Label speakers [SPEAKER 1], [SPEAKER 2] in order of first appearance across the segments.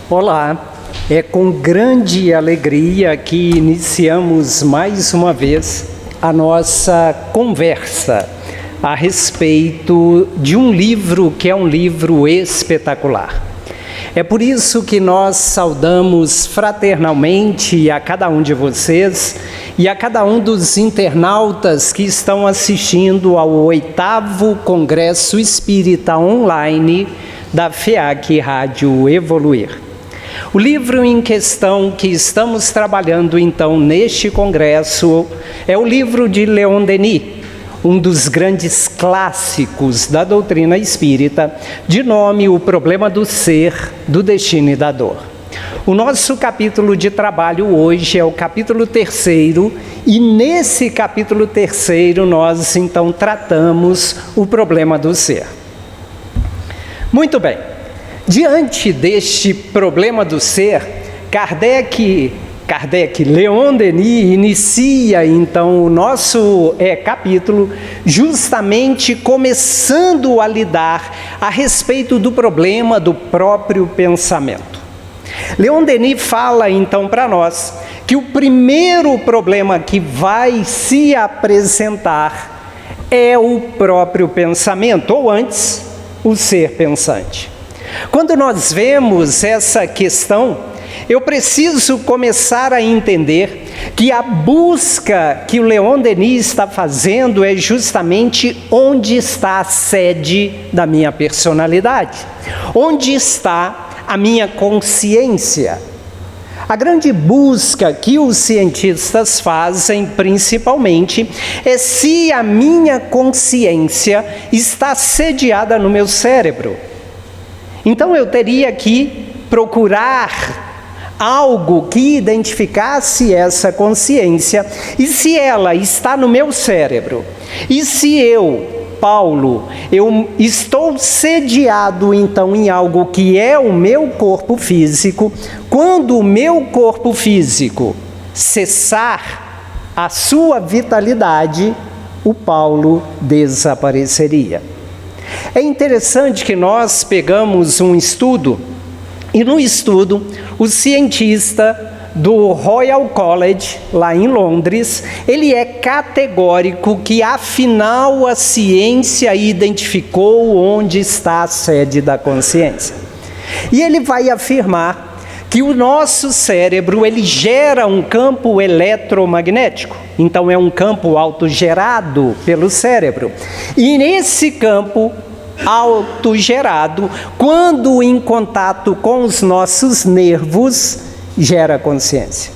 [SPEAKER 1] Olá, é com grande alegria que iniciamos mais uma vez a nossa conversa a respeito de um livro que é um livro espetacular. É por isso que nós saudamos fraternalmente a cada um de vocês e a cada um dos internautas que estão assistindo ao 8º Congresso Espírita Online da FEAC Rádio Evoluir. O livro em questão que estamos trabalhando então neste congresso é o livro de Leon Denis, um dos grandes clássicos da doutrina espírita, de nome O Problema do Ser, do Destino e da Dor. O nosso capítulo de trabalho hoje é o capítulo 3º, e nesse capítulo 3º nós então tratamos o problema do ser. Muito bem. Diante deste problema do ser, Kardec, Leon Denis, inicia então o nosso capítulo justamente começando a lidar a respeito do problema do próprio pensamento. Leon Denis fala então para nós que o primeiro problema que vai se apresentar é o próprio pensamento, ou antes, o ser pensante. Quando nós vemos essa questão, eu preciso começar a entender que a busca que o Leon Denis está fazendo é justamente onde está a sede da minha personalidade, onde está a minha consciência. A grande busca que os cientistas fazem, principalmente, é se a minha consciência está sediada no meu cérebro. Então eu teria que procurar algo que identificasse essa consciência, e se ela está no meu cérebro, e se eu, Paulo, eu estou sediado então em algo que é o meu corpo físico, quando o meu corpo físico cessar a sua vitalidade, o Paulo desapareceria. É interessante que nós pegamos um estudo, e no estudo, o cientista do Royal College, lá em Londres, ele é categórico que afinal a ciência identificou onde está a sede da consciência. E ele vai afirmar que o nosso cérebro, ele gera um campo eletromagnético. Então é um campo autogerado pelo cérebro. E nesse campo autogerado, quando em contato com os nossos nervos, gera consciência.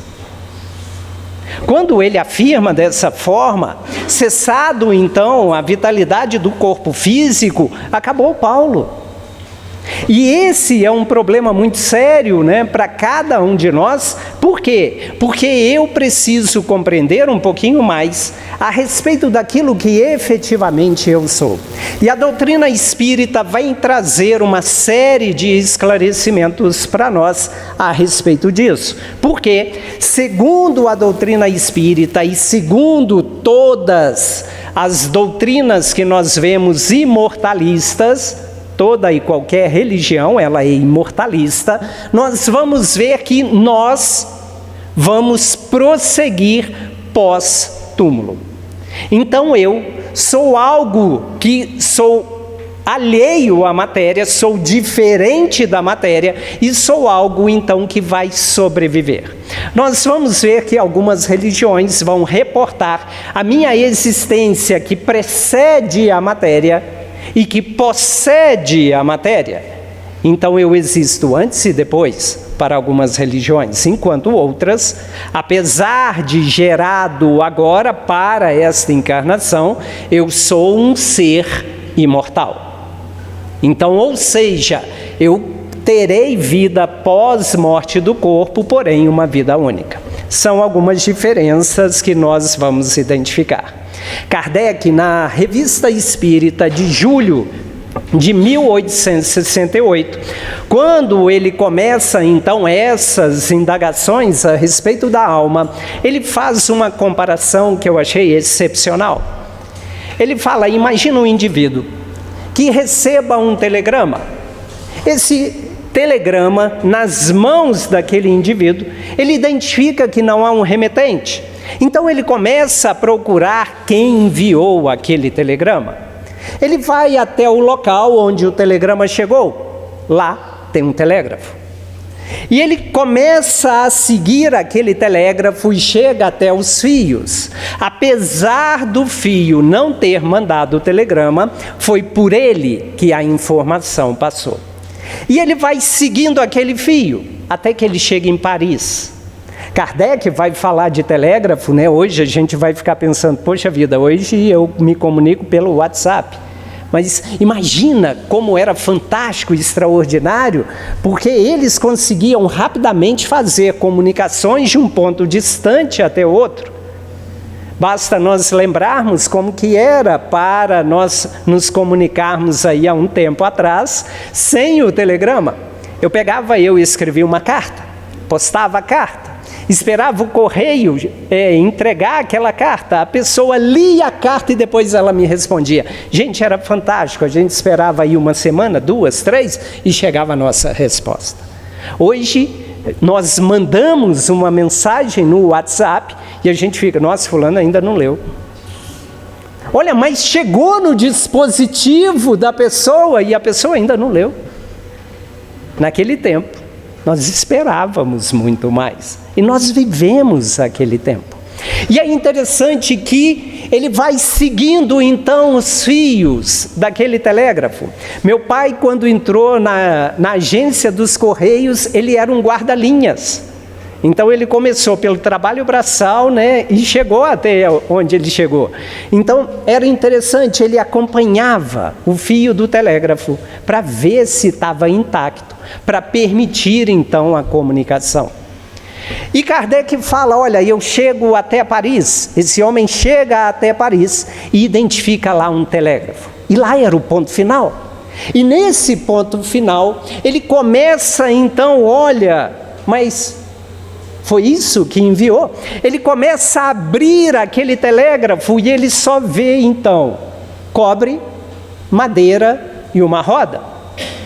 [SPEAKER 1] Quando ele afirma dessa forma, cessado então a vitalidade do corpo físico, acabou Paulo. E esse é um problema muito sério, para cada um de nós. Por quê? Porque eu preciso compreender um pouquinho mais a respeito daquilo que efetivamente eu sou. E a doutrina espírita vai trazer uma série de esclarecimentos para nós a respeito disso. Porque, segundo a doutrina espírita e segundo todas as doutrinas que nós vemos imortalistas, toda e qualquer religião, ela é imortalista, nós vamos ver que nós vamos prosseguir pós-túmulo. Então eu sou algo que sou alheio à matéria, sou diferente da matéria e sou algo então que vai sobreviver. Nós vamos ver que algumas religiões vão reportar a minha existência que precede a matéria e que possede a matéria. Então eu existo antes e depois para algumas religiões, enquanto outras, apesar de gerado agora para esta encarnação, eu sou um ser imortal. Então, ou seja, eu terei vida pós-morte do corpo, porém uma vida única. São algumas diferenças que nós vamos identificar. Kardec, na Revista Espírita de julho de 1868, quando ele começa então essas indagações a respeito da alma, ele faz uma comparação que eu achei excepcional. Ele fala: imagina um indivíduo que receba um telegrama. Esse telegrama, nas mãos daquele indivíduo, ele identifica que não há um remetente. Então ele começa a procurar quem enviou aquele telegrama. Ele vai até o local onde o telegrama chegou. Lá tem um telégrafo. E ele começa a seguir aquele telégrafo e chega até os fios. Apesar do fio não ter mandado o telegrama, foi por ele que a informação passou. E ele vai seguindo aquele fio, até que ele chega em Paris. Kardec vai falar de telégrafo, né? Hoje a gente vai ficar pensando, poxa vida, hoje eu me comunico pelo WhatsApp. Mas imagina como era fantástico e extraordinário, porque eles conseguiam rapidamente fazer comunicações de um ponto distante até outro. Basta nós lembrarmos como que era para nós nos comunicarmos aí há um tempo atrás, sem o telegrama. Eu escrevia uma carta, postava a carta, esperava o correio entregar aquela carta, a pessoa lia a carta e depois ela me respondia. Gente, era fantástico, a gente esperava aí uma semana, 2, 3 e chegava a nossa resposta. Hoje, nós mandamos uma mensagem no WhatsApp e a gente fica, nossa, fulano ainda não leu. Olha, mas chegou no dispositivo da pessoa e a pessoa ainda não leu. Naquele tempo, nós esperávamos muito mais. E nós vivemos aquele tempo. E é interessante que ele vai seguindo então os fios daquele telégrafo. Meu pai, quando entrou na agência dos Correios, ele era um guarda-linhas. Então ele começou pelo trabalho braçal, né, e chegou até onde ele chegou. Então era interessante, ele acompanhava o fio do telégrafo para ver se estava intacto, para permitir então a comunicação. E Kardec fala, olha, eu chego até Paris, esse homem chega até Paris e identifica lá um telégrafo. E lá era o ponto final. E nesse ponto final, ele começa então, olha, mas foi isso que enviou? Ele começa a abrir aquele telégrafo e ele só vê então cobre, madeira e uma roda.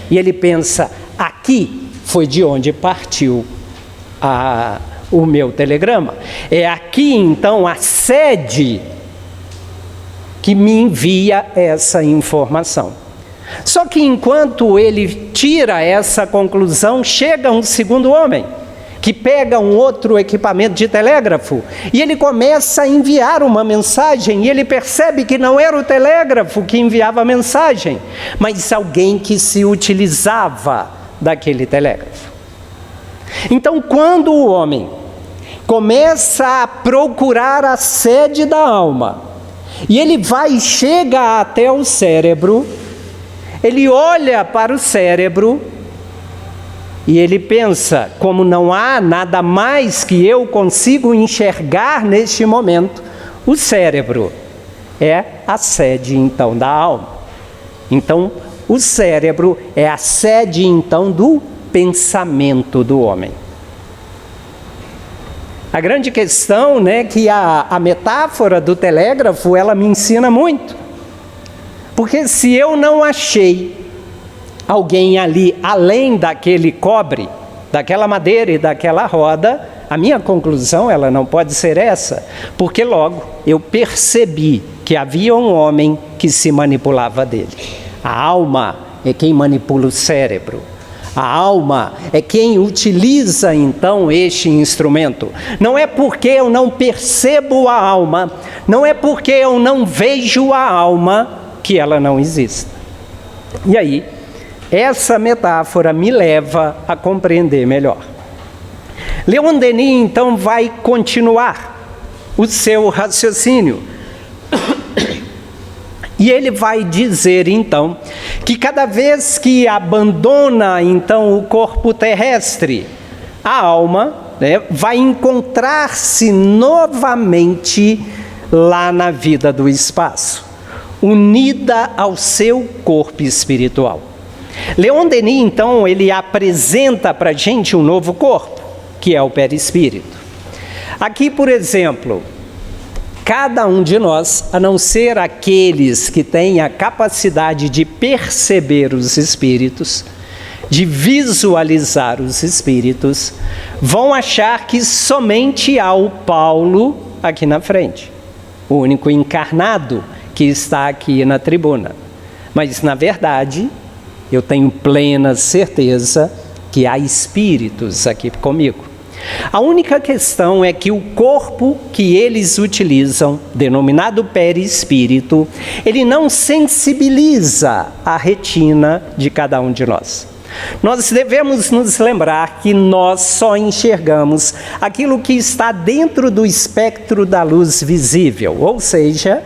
[SPEAKER 1] E ele pensa, aqui foi de onde partiu o meu telegrama. É aqui então a sede que me envia essa informação. Só que enquanto ele tira essa conclusão, chega um segundo homem, que pega um outro equipamento de telégrafo, e ele começa a enviar uma mensagem, e ele percebe que não era o telégrafo que enviava a mensagem, mas alguém que se utilizava daquele telégrafo. Então, quando o homem começa a procurar a sede da alma, e ele vai e chega até o cérebro, ele olha para o cérebro, e ele pensa, como não há nada mais que eu consigo enxergar neste momento, o cérebro é a sede então da alma. Então, o cérebro é a sede então do pensamento do homem. A grande questão, né, que a metáfora do telégrafo, ela me ensina muito. Porque se eu não achei alguém ali além daquele cobre, daquela madeira e daquela roda, a minha conclusão ela não pode ser essa, porque logo eu percebi que havia um homem que se manipulava dele. A alma é quem manipula o cérebro. A alma é quem utiliza então este instrumento. Não é porque eu não percebo a alma, não é porque eu não vejo a alma que ela não existe. E aí, essa metáfora me leva a compreender melhor. Leon Denis, então, vai continuar o seu raciocínio. E ele vai dizer, então, que cada vez que abandona, então, o corpo terrestre, a alma, né, vai encontrar-se novamente lá na vida do espaço. unida ao seu corpo espiritual. Leon Denis, então, ele apresenta para a gente um novo corpo, que é o perispírito. Aqui, por exemplo, cada um de nós, a não ser aqueles que têm a capacidade de perceber os espíritos, de visualizar os espíritos, vão achar que somente há o Paulo aqui na frente, o único encarnado que está aqui na tribuna. Mas, na verdade, eu tenho plena certeza que há espíritos aqui comigo. A única questão é que o corpo que eles utilizam, denominado perispírito, ele não sensibiliza a retina de cada um de nós. Nós devemos nos lembrar que nós só enxergamos aquilo que está dentro do espectro da luz visível, ou seja,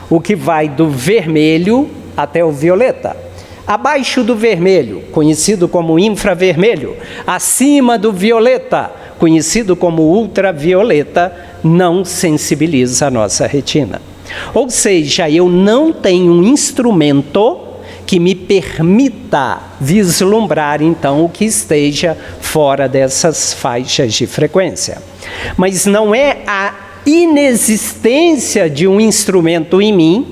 [SPEAKER 1] o que vai do vermelho até o violeta. Abaixo do vermelho, conhecido como infravermelho, acima do violeta, conhecido como ultravioleta, não sensibiliza a nossa retina. Ou seja, eu não tenho um instrumento que me permita vislumbrar, então, o que esteja fora dessas faixas de frequência. Mas não é a inexistência de um instrumento em mim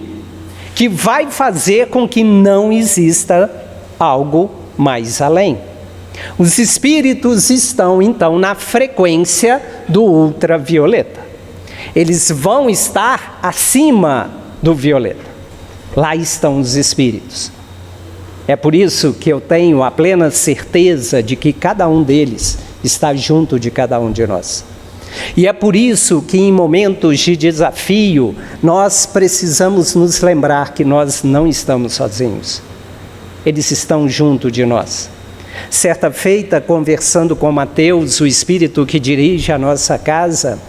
[SPEAKER 1] que vai fazer com que não exista algo mais além. Os espíritos estão, então, na frequência do ultravioleta. Eles vão estar acima do violeta. Lá estão os espíritos. É por isso que eu tenho a plena certeza de que cada um deles está junto de cada um de nós. E é por isso que em momentos de desafio, nós precisamos nos lembrar que nós não estamos sozinhos. Eles estão junto de nós. Certa feita, conversando com Mateus, o espírito que dirige a nossa casa,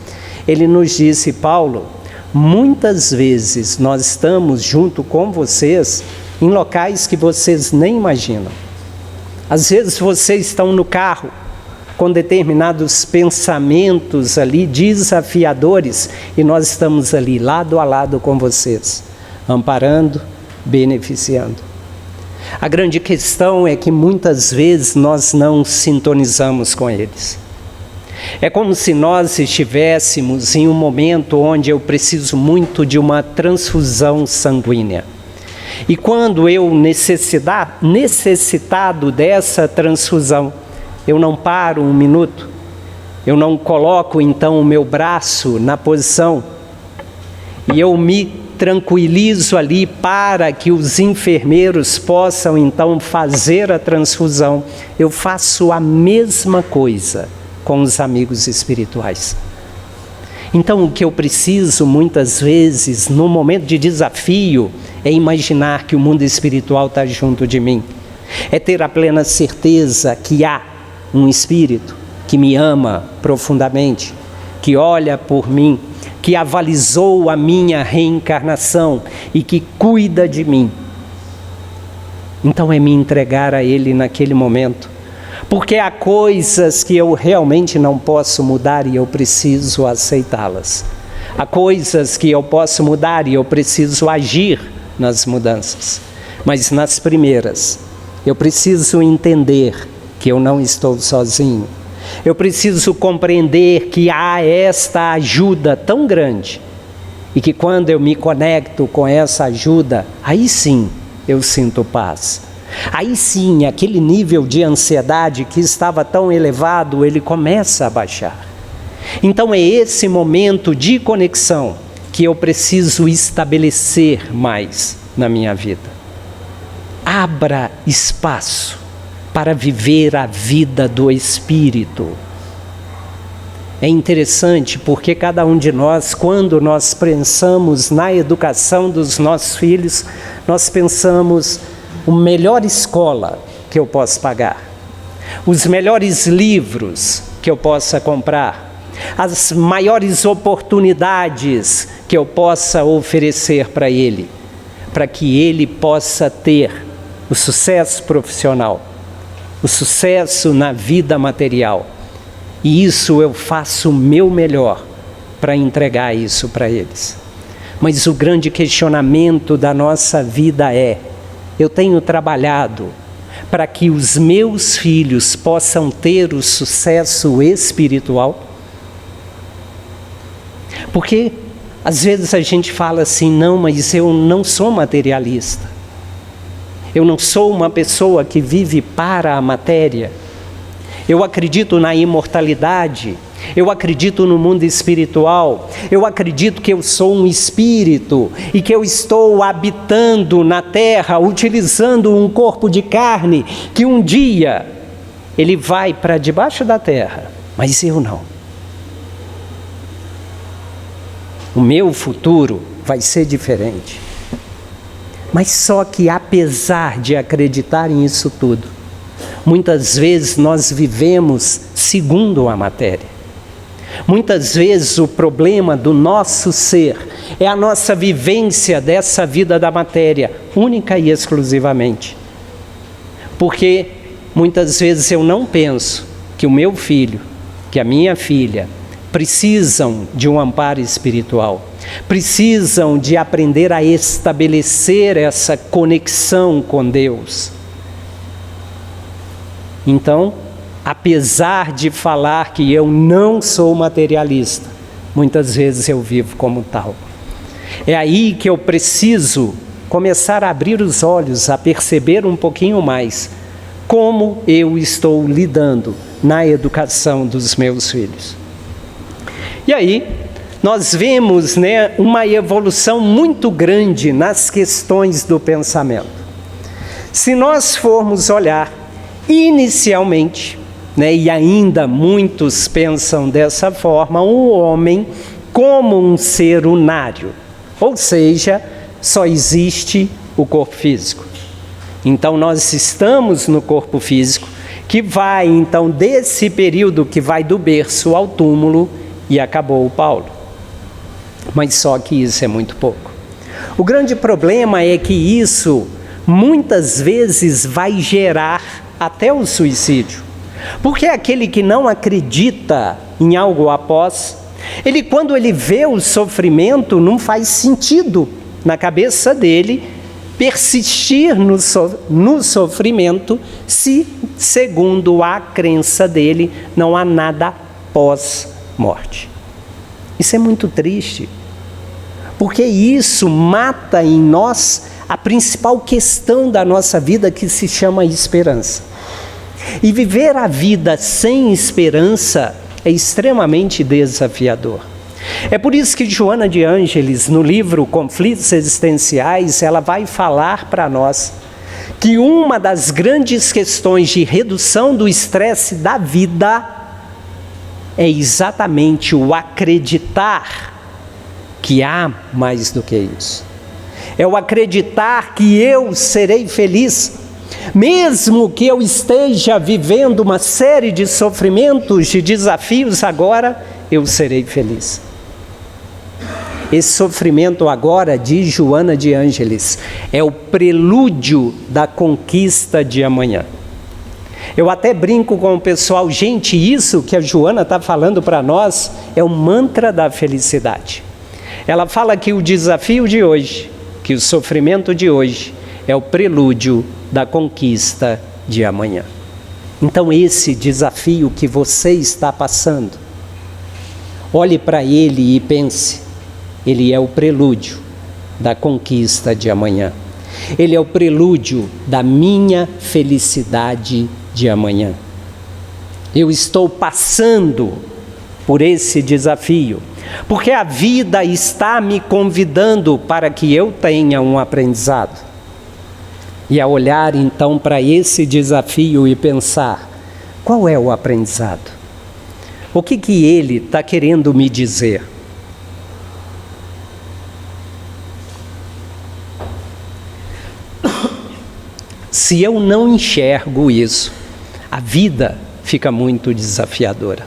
[SPEAKER 1] ele nos disse: Paulo, muitas vezes nós estamos junto com vocês em locais que vocês nem imaginam. Às vezes vocês estão no carro com determinados pensamentos ali desafiadores e nós estamos ali lado a lado com vocês, amparando, beneficiando. A grande questão é que muitas vezes nós não sintonizamos com eles. É como se nós estivéssemos em um momento onde eu preciso muito de uma transfusão sanguínea. E quando eu necessitado dessa transfusão, eu não paro um minuto, eu não coloco então o meu braço na posição e eu me tranquilizo ali para que os enfermeiros possam então fazer a transfusão. Eu faço a mesma coisa com os amigos espirituais. Então o que eu preciso muitas vezes no momento de desafio é imaginar que o mundo espiritual está junto de mim. É ter a plena certeza que há um espírito que me ama profundamente, que olha por mim, que avalizou a minha reencarnação e que cuida de mim. Então é me entregar a ele naquele momento, porque há coisas que eu realmente não posso mudar e eu preciso aceitá-las. Há coisas que eu posso mudar e eu preciso agir nas mudanças. Mas nas primeiras, eu preciso entender que eu não estou sozinho. Eu preciso compreender que há esta ajuda tão grande e que quando eu me conecto com essa ajuda, aí sim eu sinto paz. Aí sim, aquele nível de ansiedade que estava tão elevado, ele começa a baixar. Então é esse momento de conexão que eu preciso estabelecer mais na minha vida. Abra espaço para viver a vida do Espírito. É interessante porque cada um de nós, quando nós pensamos na educação dos nossos filhos, nós pensamos a melhor escola que eu posso pagar, os melhores livros que eu possa comprar, as maiores oportunidades que eu possa oferecer para ele, para que ele possa ter o sucesso profissional, o sucesso na vida material. E isso eu faço o meu melhor para entregar isso para eles. Mas o grande questionamento da nossa vida é: eu tenho trabalhado para que os meus filhos possam ter o sucesso espiritual? Porque às vezes a gente fala assim: não, mas eu não sou materialista. Eu não sou uma pessoa que vive para a matéria. Eu acredito na imortalidade. Eu acredito no mundo espiritual. Eu acredito que eu sou um espírito e que eu estou habitando na terra, utilizando um corpo de carne, que um dia ele vai para debaixo da terra. Mas eu não. O meu futuro vai ser diferente. Mas só que apesar de acreditar nisso tudo, muitas vezes nós vivemos segundo a matéria. Muitas vezes o problema do nosso ser é a nossa vivência dessa vida da matéria, única e exclusivamente. Porque muitas vezes eu não penso que o meu filho, que a minha filha, precisam de um amparo espiritual, precisam de aprender a estabelecer essa conexão com Deus. Então, apesar de falar que eu não sou materialista, muitas vezes eu vivo como tal. É aí que eu preciso começar a abrir os olhos, a perceber um pouquinho mais como eu estou lidando na educação dos meus filhos. E aí, nós vemos, uma evolução muito grande nas questões do pensamento. Se nós formos olhar inicialmente, e ainda muitos pensam dessa forma, o homem como um ser unário, ou seja, só existe o corpo físico. Então nós estamos no corpo físico, que vai então desse período que vai do berço ao túmulo e acabou o Paulo. Mas só que isso é muito pouco. O grande problema é que isso muitas vezes vai gerar até o suicídio. Porque aquele que não acredita em algo após, quando ele vê o sofrimento, não faz sentido na cabeça dele persistir no sofrimento se, segundo a crença dele, não há nada pós-morte. Isso é muito triste, porque isso mata em nós a principal questão da nossa vida, que se chama esperança. E viver a vida sem esperança é extremamente desafiador. É por isso que Joana de Ângeles, no livro Conflitos Existenciais, ela vai falar para nós que uma das grandes questões de redução do estresse da vida é exatamente o acreditar que há mais do que isso. É o acreditar que eu serei feliz, mesmo que eu esteja vivendo uma série de sofrimentos, de desafios agora, eu serei feliz. Esse sofrimento agora, diz Joana de Ângeles, é o prelúdio da conquista de amanhã. Eu até brinco com o pessoal: gente, isso que a Joana está falando para nós é o mantra da felicidade. Ela fala que o desafio de hoje, que o sofrimento de hoje é o prelúdio da conquista de amanhã. Então esse desafio que você está passando, olhe para ele e pense, ele é o prelúdio da conquista de amanhã. Ele é o prelúdio da minha felicidade de amanhã. Eu estou passando por esse desafio, porque a vida está me convidando para que eu tenha um aprendizado. E a olhar então para esse desafio e pensar, qual é o aprendizado? O que ele está querendo me dizer? Se eu não enxergo isso, a vida fica muito desafiadora.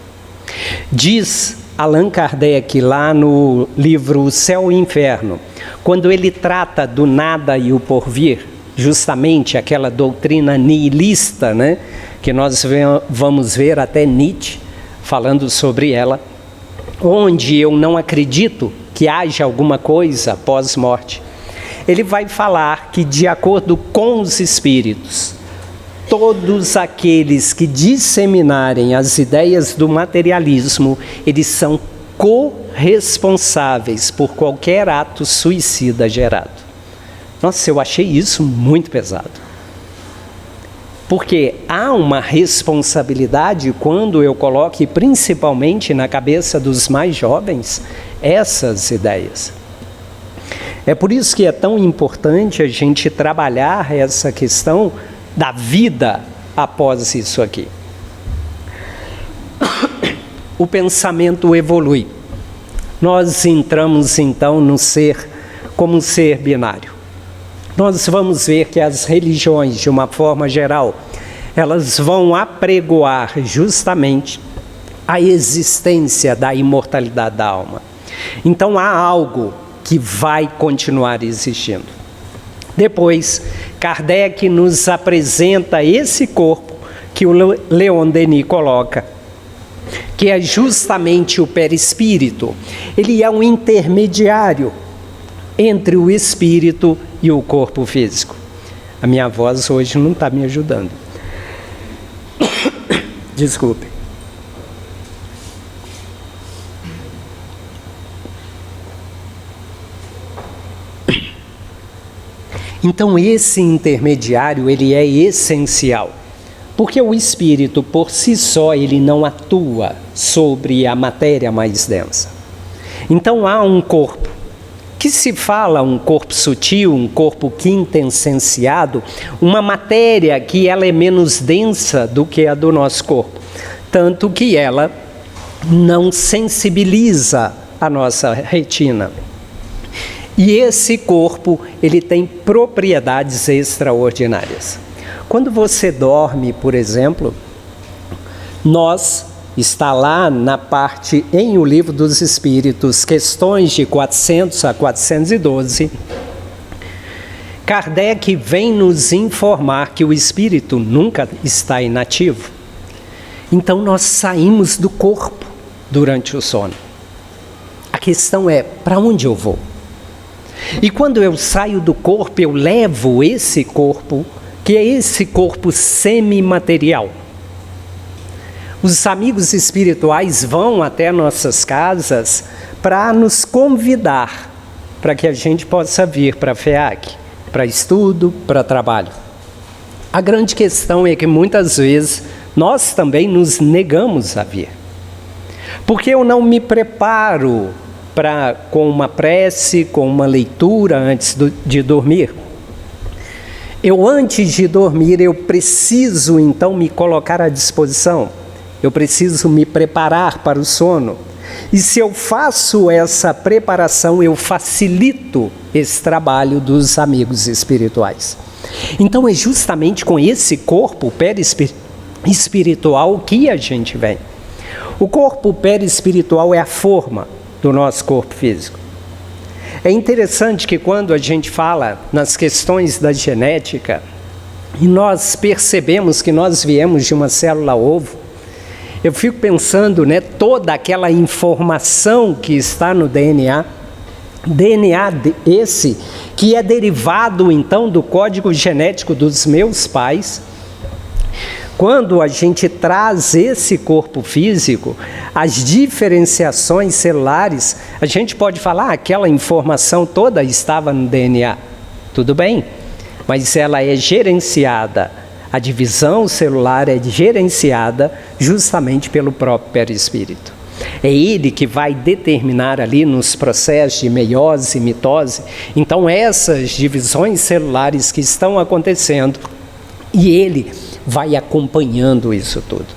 [SPEAKER 1] Diz Allan Kardec lá no livro O Céu e o Inferno, quando ele trata do nada e o porvir, justamente aquela doutrina nihilista, que nós vamos ver até Nietzsche falando sobre ela, onde eu não acredito que haja alguma coisa pós-morte, ele vai falar que, de acordo com os espíritos, todos aqueles que disseminarem as ideias do materialismo, eles são corresponsáveis por qualquer ato suicida gerado. Nossa, eu achei isso muito pesado. Porque há uma responsabilidade quando eu coloco, e principalmente na cabeça dos mais jovens, essas ideias. É por isso que é tão importante a gente trabalhar essa questão da vida após isso aqui. O pensamento evolui. Nós entramos então no ser como um ser binário. Nós vamos ver que as religiões, de uma forma geral, elas vão apregoar justamente a existência da imortalidade da alma. Então há algo que vai continuar existindo. Depois, Kardec nos apresenta esse corpo que o Leon Denis coloca, que é justamente o perispírito. Ele é um intermediário entre o espírito e o corpo físico. A minha voz hoje não está me ajudando. Desculpe. Então esse intermediário, ele é essencial, porque o espírito por si só, ele não atua sobre a matéria mais densa. Então há um corpo, que se fala um corpo sutil, um corpo quintessenciado, uma matéria que ela é menos densa do que a do nosso corpo, tanto que ela não sensibiliza a nossa retina. E esse corpo, ele tem propriedades extraordinárias. Quando você dorme, por exemplo, está lá na parte, em O Livro dos Espíritos, questões de 400 a 412, Kardec vem nos informar que o espírito nunca está inativo. Então nós saímos do corpo durante o sono. A questão é, para onde eu vou? E quando eu saio do corpo, eu levo esse corpo, que é esse corpo semimaterial. Os amigos espirituais vão até nossas casas para nos convidar, para que a gente possa vir para a FEAC, para estudo, para trabalho. A grande questão é que muitas vezes nós também nos negamos a vir. Porque eu não me preparo com uma prece, com uma leitura antes de dormir. Antes de dormir, eu preciso então me colocar à disposição. Eu preciso me preparar para o sono. E se eu faço essa preparação, eu facilito esse trabalho dos amigos espirituais. Então é justamente com esse corpo perispiritual que a gente vem. O corpo perispiritual é a forma do nosso corpo físico. É interessante que quando a gente fala nas questões da genética, e nós percebemos que nós viemos de uma célula ovo, eu fico pensando, toda aquela informação que está no DNA esse, que é derivado então do código genético dos meus pais. Quando a gente traz esse corpo físico, as diferenciações celulares, a gente pode falar, aquela informação toda estava no DNA. Tudo bem, mas ela é gerenciada, a divisão celular é gerenciada justamente pelo próprio perispírito. É ele que vai determinar ali nos processos de meiose e mitose. Então essas divisões celulares que estão acontecendo, e ele vai acompanhando isso tudo.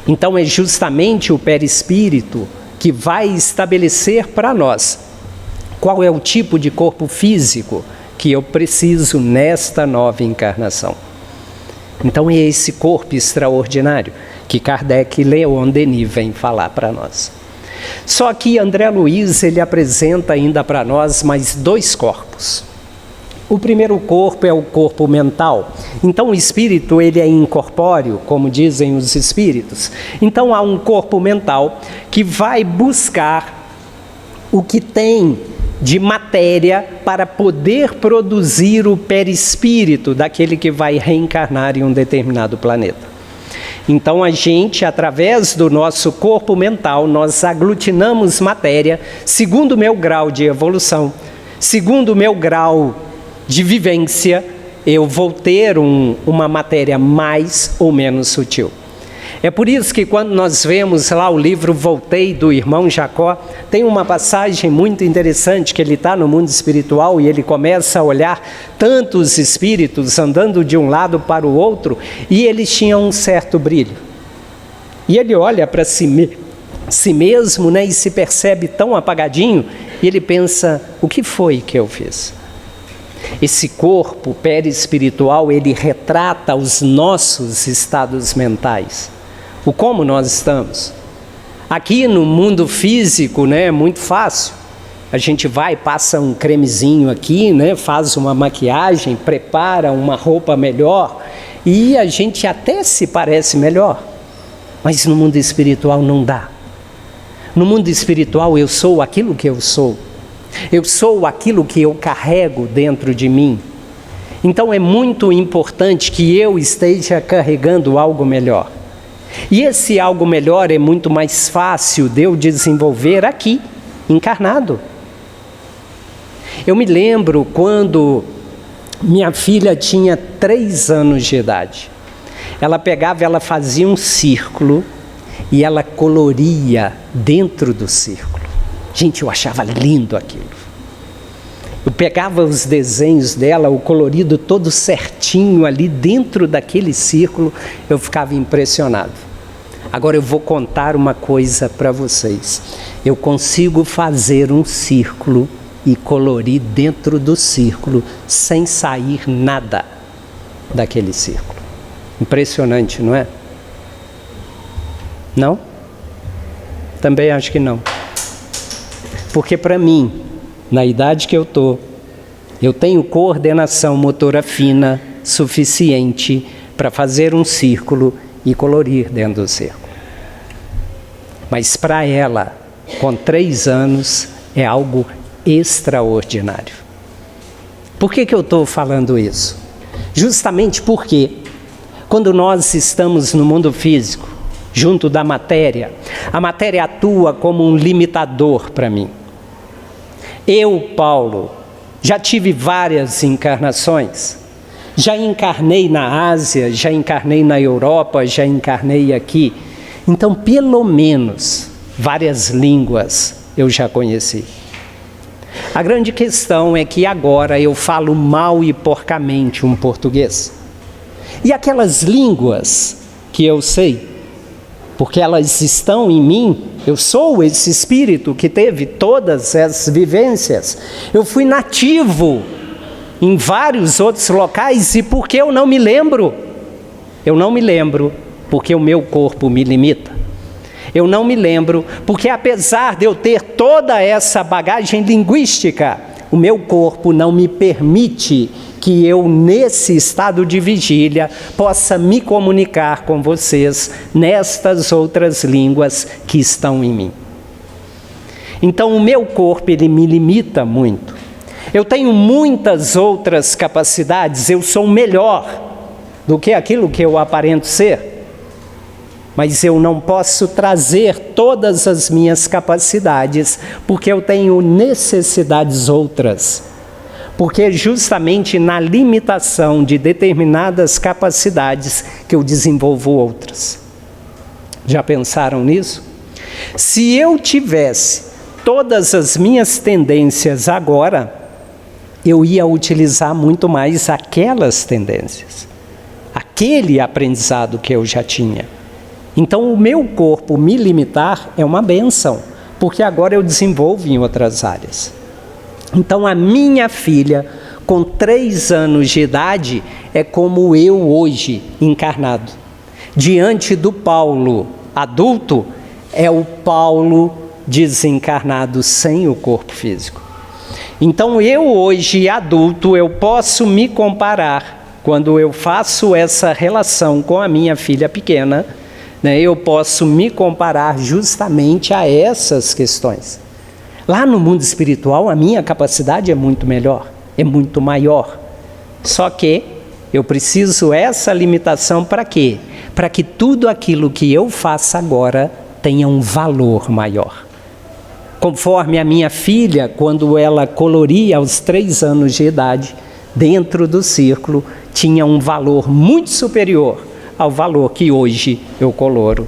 [SPEAKER 1] Então é justamente o perispírito que vai estabelecer para nós qual é o tipo de corpo físico que eu preciso nesta nova encarnação. Então é esse corpo extraordinário que Kardec e Leon Denis vêm falar para nós. Só que André Luiz, ele apresenta ainda para nós mais dois corpos. O primeiro corpo é o corpo mental. Então o espírito, ele é incorpóreo, como dizem os espíritos. Então há um corpo mental que vai buscar o que tem de matéria para poder produzir o perispírito daquele que vai reencarnar em um determinado planeta. Então a gente, através do nosso corpo mental, nós aglutinamos matéria segundo o meu grau de evolução, segundo o meu grau de vivência, eu vou ter uma matéria mais ou menos sutil. É por isso que quando nós vemos lá o livro Voltei, do irmão Jacó, tem uma passagem muito interessante que ele está no mundo espiritual e ele começa a olhar tantos espíritos andando de um lado para o outro e eles tinham um certo brilho. E ele olha para si mesmo, né, e se percebe tão apagadinho e ele pensa, o que foi que eu fiz? Esse corpo perispiritual, ele retrata os nossos estados mentais. O como nós estamos. Aqui no mundo físico, né, é muito fácil. A gente vai, passa um cremezinho aqui, né, faz uma maquiagem, prepara uma roupa melhor e a gente até se parece melhor. Mas no mundo espiritual não dá. No mundo espiritual eu sou aquilo que eu sou. Eu sou aquilo que eu carrego dentro de mim. Então é muito importante que eu esteja carregando algo melhor. E esse algo melhor é muito mais fácil de eu desenvolver aqui, encarnado. Eu me lembro quando minha filha tinha 3 anos de idade. Ela fazia um círculo e ela coloria dentro do círculo. Gente, eu achava lindo aquilo. Eu pegava os desenhos dela, o colorido todo certinho ali dentro daquele círculo, eu ficava impressionado. Agora eu vou contar uma coisa para vocês. Eu consigo fazer um círculo e colorir dentro do círculo sem sair nada daquele círculo. Impressionante, não é? Não? Também acho que não. Porque para mim, na idade que eu estou, eu tenho coordenação motora fina suficiente para fazer um círculo e colorir dentro do círculo. Mas para ela, com 3 anos, é algo extraordinário. Por que eu estou falando isso? Justamente porque, quando nós estamos no mundo físico, junto da matéria, a matéria atua como um limitador para mim. Eu, Paulo, já tive várias encarnações. Já encarnei na Ásia, já encarnei na Europa, já encarnei aqui. Então, pelo menos, várias línguas eu já conheci. A grande questão é que agora eu falo mal e porcamente um português. E aquelas línguas que eu sei, porque elas estão em mim, eu sou esse espírito que teve todas essas vivências. Eu fui nativo em vários outros locais e por que eu não me lembro? Eu não me lembro porque o meu corpo me limita. Eu não me lembro porque apesar de eu ter toda essa bagagem linguística, o meu corpo não me permite que eu, nesse estado de vigília, possa me comunicar com vocês nestas outras línguas que estão em mim. Então, o meu corpo, ele me limita muito. Eu tenho muitas outras capacidades, eu sou melhor do que aquilo que eu aparento ser. Mas eu não posso trazer todas as minhas capacidades, porque eu tenho necessidades outras. Porque é justamente na limitação de determinadas capacidades que eu desenvolvo outras. Já pensaram nisso? Se eu tivesse todas as minhas tendências agora, eu ia utilizar muito mais aquelas tendências, aquele aprendizado que eu já tinha. Então, o meu corpo me limitar é uma bênção, porque agora eu desenvolvo em outras áreas. Então, a minha filha, com 3 anos de idade, é como eu hoje, encarnado. Diante do Paulo adulto, é o Paulo desencarnado sem o corpo físico. Então, eu hoje, adulto, eu posso me comparar, quando eu faço essa relação com a minha filha pequena, né, eu posso me comparar justamente a essas questões. Lá no mundo espiritual, a minha capacidade é muito melhor, é muito maior. Só que eu preciso essa limitação para quê? Para que tudo aquilo que eu faça agora tenha um valor maior. Conforme a minha filha, quando ela coloria aos 3 anos de idade, dentro do círculo, tinha um valor muito superior ao valor que hoje eu coloro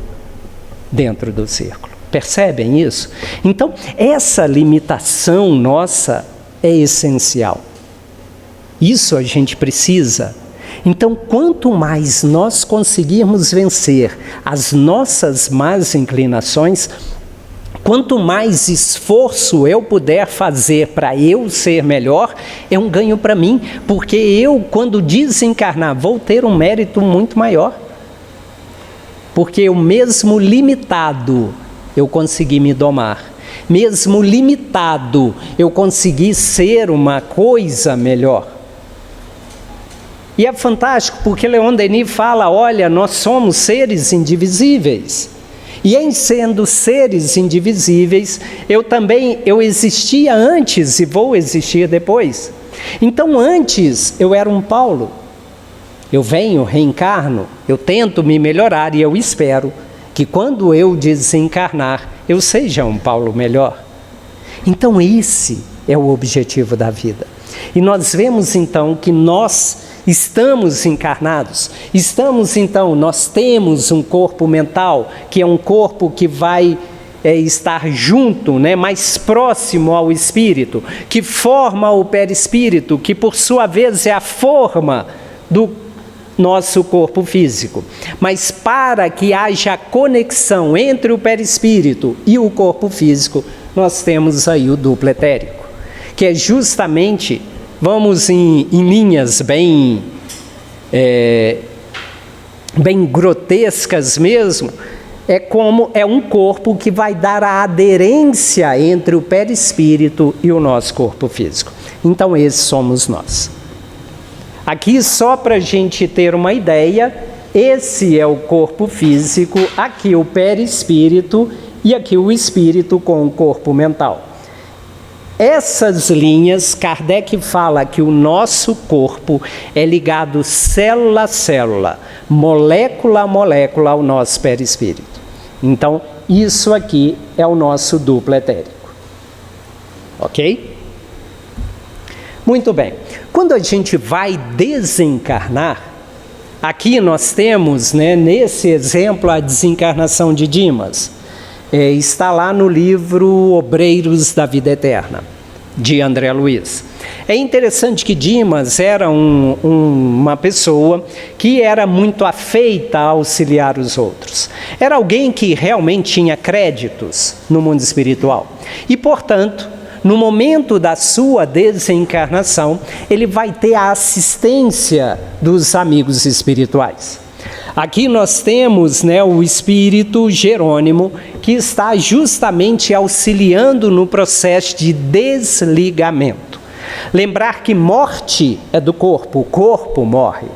[SPEAKER 1] dentro do círculo. Percebem isso? Então, essa limitação nossa é essencial. Isso a gente precisa. Então, quanto mais nós conseguirmos vencer as nossas más inclinações, quanto mais esforço eu puder fazer para eu ser melhor, é um ganho para mim, porque eu, quando desencarnar, vou ter um mérito muito maior. Porque eu mesmo limitado, eu consegui me domar. Mesmo limitado, eu consegui ser uma coisa melhor. E é fantástico porque Leon Denis fala, olha, nós somos seres indivisíveis. E em sendo seres indivisíveis, eu existia antes e vou existir depois. Então antes eu era um Paulo. Eu venho, reencarno, eu tento me melhorar e eu espero que quando eu desencarnar, eu seja um Paulo melhor. Então esse é o objetivo da vida. E nós vemos então que nós estamos encarnados, nós temos um corpo mental, que é um corpo que vai estar junto, mais próximo ao espírito, que forma o perispírito, que por sua vez é a forma do nosso corpo físico. Mas para que haja conexão entre o perispírito e o corpo físico, nós temos aí o duplo etérico, que é justamente, vamos em linhas bem grotescas mesmo, é um corpo que vai dar a aderência entre o perispírito e o nosso corpo físico. Então esses somos nós. Aqui, só para a gente ter uma ideia, esse é o corpo físico, aqui o perispírito e aqui o espírito com o corpo mental. Essas linhas, Kardec fala que o nosso corpo é ligado célula a célula, molécula a molécula ao nosso perispírito. Então, isso aqui é o nosso duplo etérico. Ok? Muito bem. Quando a gente vai desencarnar, aqui nós temos, nesse exemplo, a desencarnação de Dimas. Está lá no livro Obreiros da Vida Eterna, de André Luiz. É interessante que Dimas era uma pessoa que era muito afeita a auxiliar os outros. Era alguém que realmente tinha créditos no mundo espiritual. E, portanto, no momento da sua desencarnação, ele vai ter a assistência dos amigos espirituais. Aqui nós temos o espírito Jerônimo, que está justamente auxiliando no processo de desligamento. Lembrar que morte é do corpo, o corpo morre.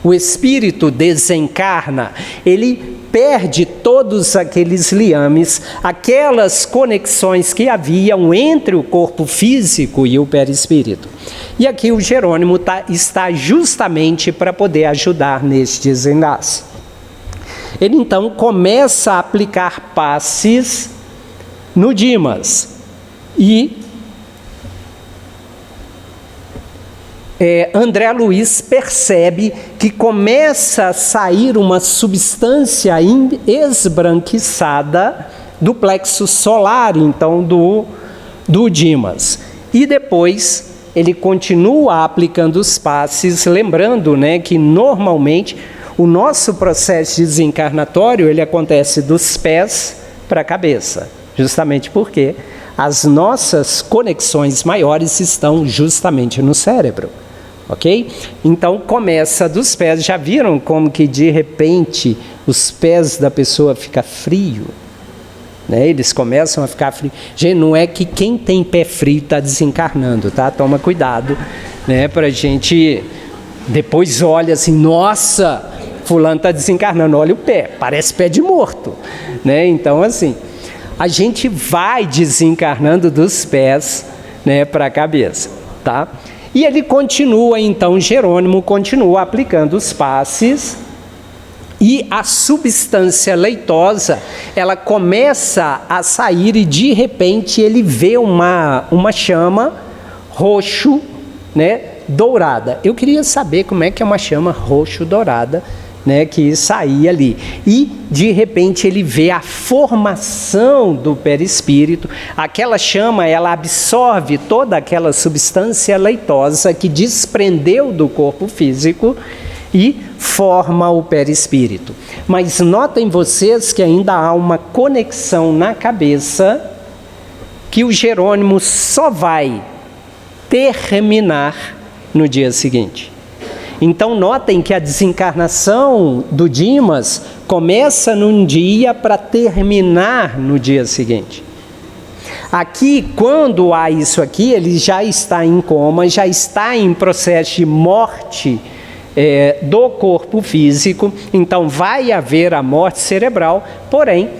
[SPEAKER 1] O espírito desencarna, ele perde todos aqueles liames, aquelas conexões que haviam entre o corpo físico e o perispírito. E aqui o Jerônimo está justamente para poder ajudar neste desenlace. Ele então começa a aplicar passes no Dimas e André Luiz percebe que começa a sair uma substância esbranquiçada do plexo solar, então do Dimas. E depois ele continua aplicando os passes, lembrando que normalmente o nosso processo desencarnatório ele acontece dos pés para a cabeça, justamente porque as nossas conexões maiores estão justamente no cérebro. Ok? Então começa dos pés. Já viram como que de repente os pés da pessoa ficam frios? Eles começam a ficar frios. Gente, não é que quem tem pé frio está desencarnando, tá? Toma cuidado, para a gente depois olha assim, nossa, fulano está desencarnando, olha o pé, parece pé de morto, Então assim, a gente vai desencarnando dos pés, né, para a cabeça, tá? E ele continua, então, Jerônimo continua aplicando os passes e a substância leitosa, ela começa a sair e de repente ele vê uma chama roxo, né, dourada. Eu queria saber como é que é uma chama roxo dourada, né, que saía ali. E de repente ele vê a formação do perispírito. Aquela chama, ela absorve toda aquela substância leitosa que desprendeu do corpo físico e forma o perispírito. Mas notem vocês que ainda há uma conexão na cabeça que o Jerônimo só vai terminar no dia seguinte. Então notem que a desencarnação do Dimas começa num dia para terminar no dia seguinte. Aqui, quando há isso aqui, ele já está em coma, já está em processo de morte do corpo físico, então vai haver a morte cerebral, porém,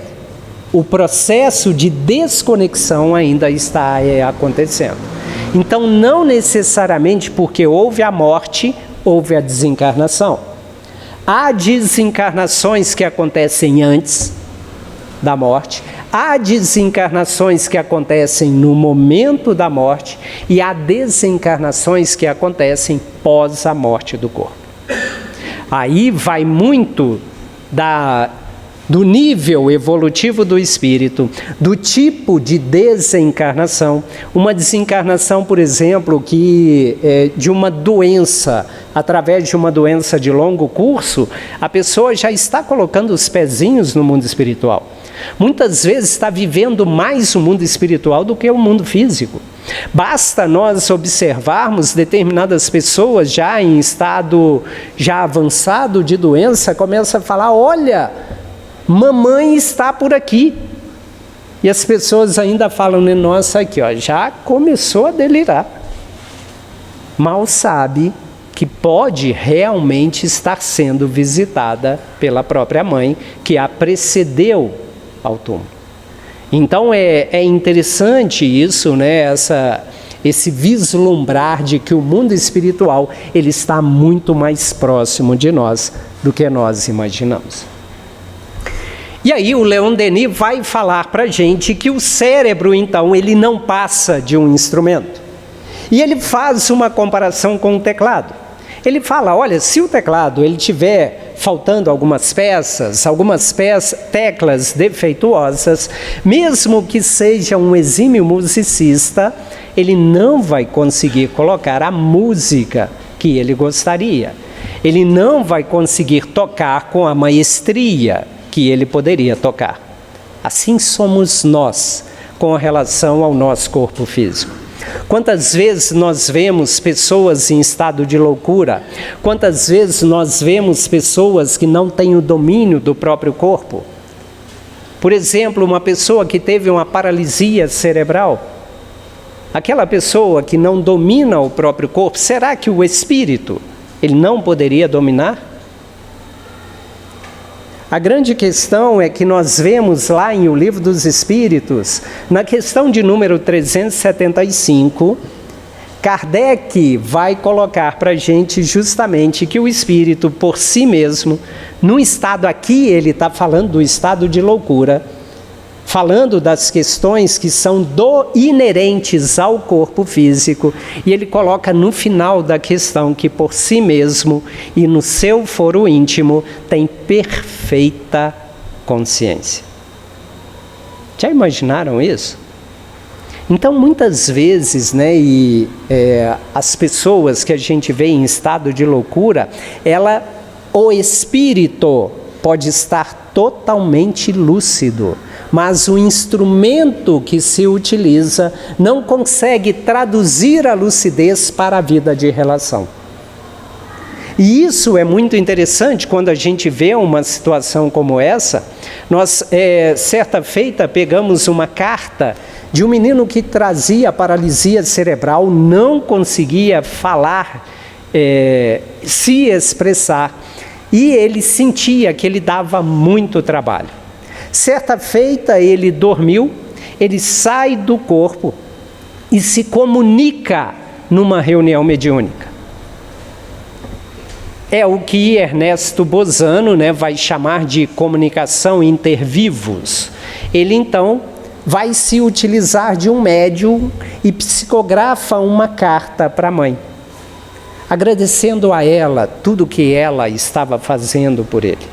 [SPEAKER 1] o processo de desconexão ainda está acontecendo. Então, não necessariamente porque houve a morte, houve a desencarnação. Há desencarnações que acontecem antes da morte, há desencarnações que acontecem no momento da morte e há desencarnações que acontecem pós a morte do corpo. Aí vai muito do nível evolutivo do espírito, do tipo de desencarnação. Uma desencarnação, por exemplo, que de uma doença, através de uma doença de longo curso, a pessoa já está colocando os pezinhos no mundo espiritual. Muitas vezes está vivendo mais o mundo espiritual do que o mundo físico. Basta nós observarmos determinadas pessoas já em estado já avançado de doença, começa a falar, olha, mamãe está por aqui. E as pessoas ainda falam, nossa, aqui, ó, já começou a delirar. Mal sabe que pode realmente estar sendo visitada pela própria mãe, que a precedeu ao túmulo. Então é interessante isso, né? Esse vislumbrar de que o mundo espiritual ele está muito mais próximo de nós do que nós imaginamos. E aí o Leon Denis vai falar para a gente que o cérebro, então, ele não passa de um instrumento. E ele faz uma comparação com o teclado. Ele fala, olha, se o teclado ele tiver faltando algumas teclas defeituosas, mesmo que seja um exímio musicista, ele não vai conseguir colocar a música que ele gostaria. Ele não vai conseguir tocar com a maestria que ele poderia tocar. Assim somos nós com relação ao nosso corpo físico. Quantas vezes nós vemos pessoas em estado de loucura? Quantas vezes nós vemos pessoas que não têm o domínio do próprio corpo? Por exemplo, uma pessoa que teve uma paralisia cerebral. Aquela pessoa que não domina o próprio corpo, será que o espírito ele não poderia dominar? A grande questão é que nós vemos lá em O Livro dos Espíritos, na questão de número 375, Kardec vai colocar para a gente justamente que o espírito por si mesmo, no estado aqui ele está falando do estado de loucura, falando das questões que são inerentes ao corpo físico, e ele coloca no final da questão que por si mesmo e no seu foro íntimo tem perfeita consciência. Já imaginaram isso? Então, muitas vezes, né, as pessoas que a gente vê em estado de loucura, o espírito pode estar totalmente lúcido, mas o instrumento que se utiliza não consegue traduzir a lucidez para a vida de relação. E isso é muito interessante quando a gente vê uma situação como essa. Nós, certa feita, pegamos uma carta de um menino que trazia paralisia cerebral, não conseguia falar, se expressar, e ele sentia que ele dava muito trabalho. Certa feita ele dormiu, ele sai do corpo e se comunica numa reunião mediúnica. É o que Ernesto Bozano, vai chamar de comunicação intervivos. Ele então vai se utilizar de um médium e psicografa uma carta para a mãe, agradecendo a ela tudo que ela estava fazendo por ele,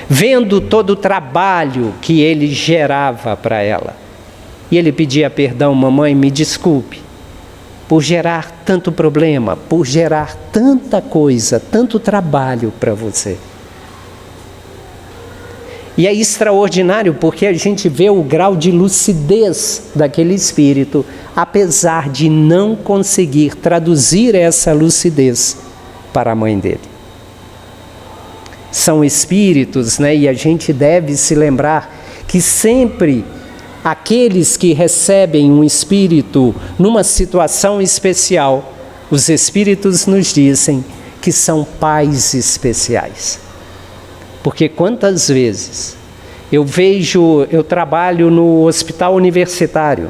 [SPEAKER 1] vendo todo o trabalho que ele gerava para ela. E ele pedia perdão: mamãe, me desculpe por gerar tanto problema, por gerar tanta coisa, tanto trabalho para você. E é extraordinário porque a gente vê o grau de lucidez daquele espírito, apesar de não conseguir traduzir essa lucidez para a mãe dele. São espíritos, e a gente deve se lembrar que sempre aqueles que recebem um espírito numa situação especial, os espíritos nos dizem que são pais especiais. Porque quantas vezes eu trabalho no hospital universitário,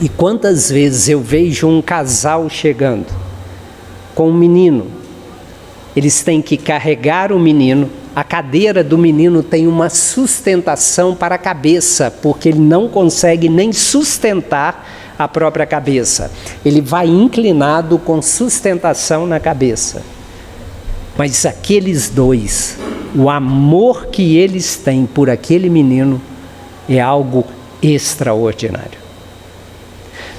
[SPEAKER 1] e quantas vezes eu vejo um casal chegando com um menino, eles têm que carregar o menino, a cadeira do menino tem uma sustentação para a cabeça, porque ele não consegue nem sustentar a própria cabeça. Ele vai inclinado com sustentação na cabeça. Mas aqueles dois, o amor que eles têm por aquele menino é algo extraordinário.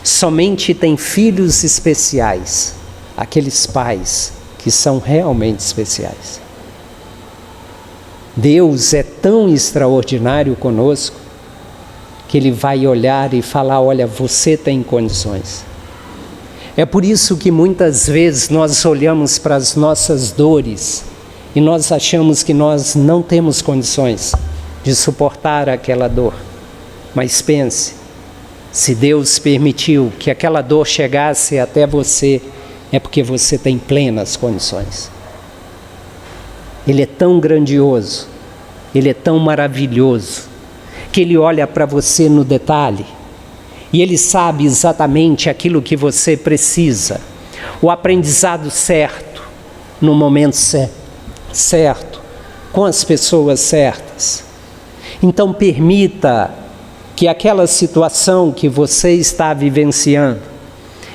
[SPEAKER 1] Somente tem filhos especiais, aqueles pais que são realmente especiais. Deus é tão extraordinário conosco que Ele vai olhar e falar: olha, você tem condições. É por isso que muitas vezes nós olhamos para as nossas dores e nós achamos que nós não temos condições de suportar aquela dor. Mas pense, se Deus permitiu que aquela dor chegasse até você, é porque você tem plenas condições. Ele é tão grandioso, Ele é tão maravilhoso, que Ele olha para você no detalhe e Ele sabe exatamente aquilo que você precisa, o aprendizado certo, no momento certo, com as pessoas certas. Então permita que aquela situação que você está vivenciando,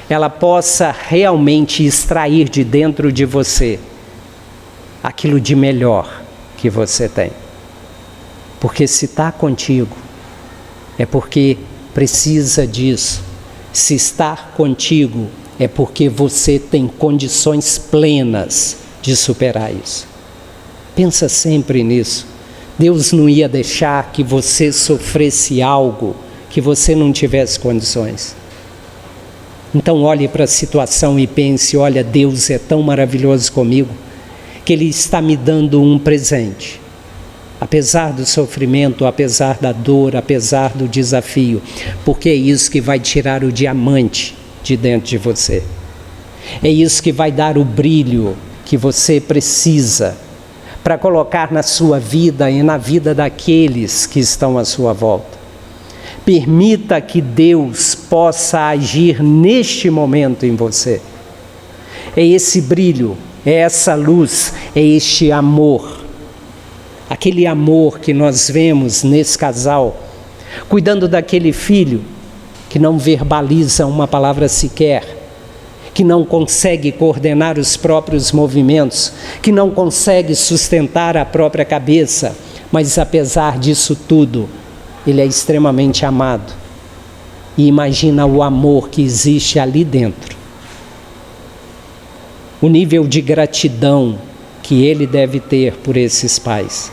[SPEAKER 1] ela possa realmente extrair de dentro de você aquilo de melhor que você tem. Porque se está contigo, é porque precisa disso. Se está contigo, é porque você tem condições plenas de superar isso. Pensa sempre nisso. Deus não ia deixar que você sofresse algo que você não tivesse condições. Então olhe para a situação e pense: olha, Deus é tão maravilhoso comigo, que Ele está me dando um presente. Apesar do sofrimento, apesar da dor, apesar do desafio, porque é isso que vai tirar o diamante de dentro de você. É isso que vai dar o brilho que você precisa para colocar na sua vida e na vida daqueles que estão à sua volta. Permita que Deus possa agir neste momento em você. É esse brilho, é essa luz, é este amor. Aquele amor que nós vemos nesse casal, cuidando daquele filho que não verbaliza uma palavra sequer, que não consegue coordenar os próprios movimentos, que não consegue sustentar a própria cabeça, mas apesar disso tudo, ele é extremamente amado. E imagina o amor que existe ali dentro. O nível de gratidão que ele deve ter por esses pais.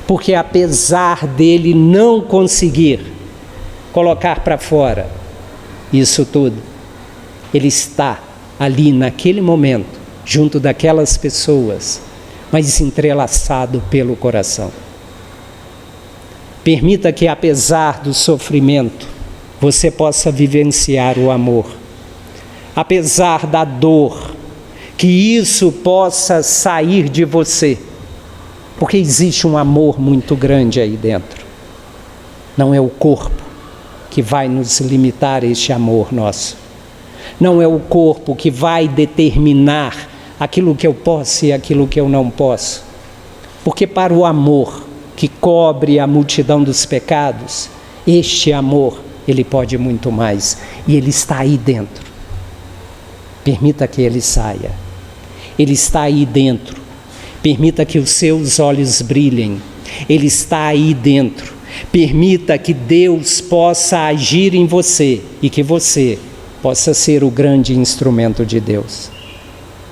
[SPEAKER 1] Porque apesar dele não conseguir colocar para fora isso tudo, ele está ali naquele momento, junto daquelas pessoas, mas entrelaçado pelo coração. Permita que apesar do sofrimento, você possa vivenciar o amor. Apesar da dor, que isso possa sair de você. Porque existe um amor muito grande aí dentro. Não é o corpo que vai nos limitar este amor nosso. Não é o corpo que vai determinar aquilo que eu posso e aquilo que eu não posso. Porque para o amor que cobre a multidão dos pecados, este amor, ele pode muito mais. E ele está aí dentro. Permita que ele saia. Ele está aí dentro. Permita que os seus olhos brilhem. Ele está aí dentro. Permita que Deus possa agir em você e que você possa ser o grande instrumento de Deus.